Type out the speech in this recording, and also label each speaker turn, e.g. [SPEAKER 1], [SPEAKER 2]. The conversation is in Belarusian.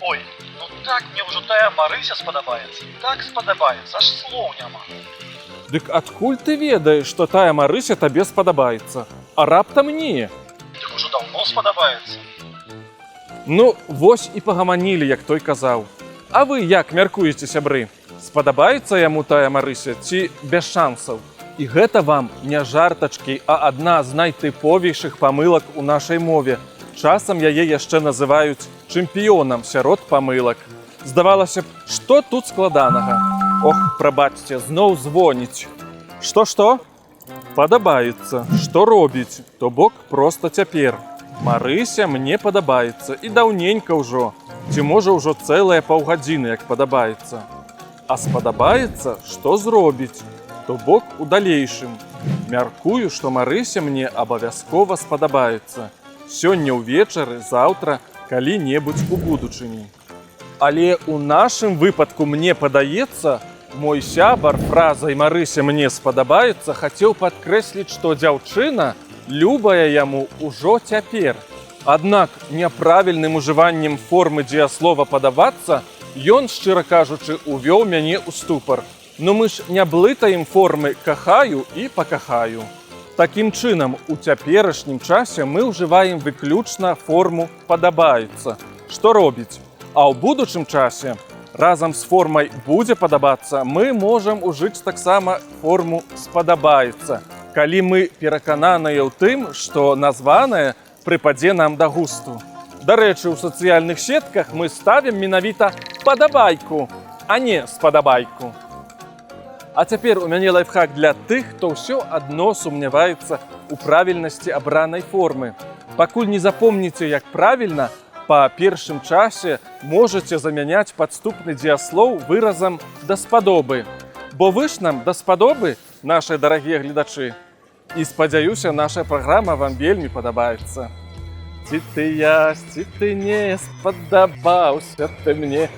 [SPEAKER 1] Ой, ну так мне ўжо тая Марыся спадабаецца. Так спадабаецца, аж слоў няма.
[SPEAKER 2] Дык адкуль ты ведаеш, што тая Марыся табе спадабаецца, а раптам не?
[SPEAKER 1] Дык ужо даўно спадабаецца.
[SPEAKER 2] Ну, вось і пагаманілі, як той казаў. А вы як мяркуеце, сябры? Спадабаецца яму тая Марыся ці без шансаў? І гэта вам не жартачкі, а адна з найтыповейшых памылак у нашай мове. Часам яе яшчэ называюць чэмпіёнам сярод памылак. Здавалася б, што тут складанага? Ох, прабачце, зноў звоніць. Што? Падабаецца. Што робіць? То бок проста цяпер. Марыся мне падабаецца і даўненька ўжо. Ці можа ўжо цэлыя паўгадзіны, як падабаецца. А спадабаецца, што зробіць? То бок у далейшым. Мяркую, што Марыся мне абавязкова спадабаецца. Сёння ўвечары, заўтра, калі-небудзь у будучыні. Але ў нашым выпадку мне падаецца, мой сябар фразай «Марыся мне спадабаецца» хацеў падкрэсліць, што дзяўчына любая яму ўжо цяпер. Аднак няправільным ужываннем формы дзеяслова «падабацца» ён, шчыра кажучы, увёў мяне ў ступар. Ну мы ж не блытаем формы «кахаю» і «пакахаю». Такім чынам, у цяперашнім часе мы ўжываем выключна форму «падабаецца». Што робіць? А ў будучым часе, разам з формай «будзе падабацца», мы можам ужыць таксама форму «спадабаецца», калі мы перакананыя ў тым, што названае прыпадзе нам да густу. Дарэчы, у сацыяльных сетках мы ставім менавіта «падабайку», а не «спадабайку». А цяпер у мяне лайфхак для тых, хто ўсё адно сумняваецца ў правільнасці абранай формы. Пакуль не запомніце, як правільна, па першым часе можаце замяняць падступны дзеяслоў выразам «даспадобы». Бо вы ж нам даспадобы, нашыя дарагія гледачы. І спадзяюся, наша праграма вам вельмі падабаецца. Ці ты я, ці ты не, спадабаўся ты мне.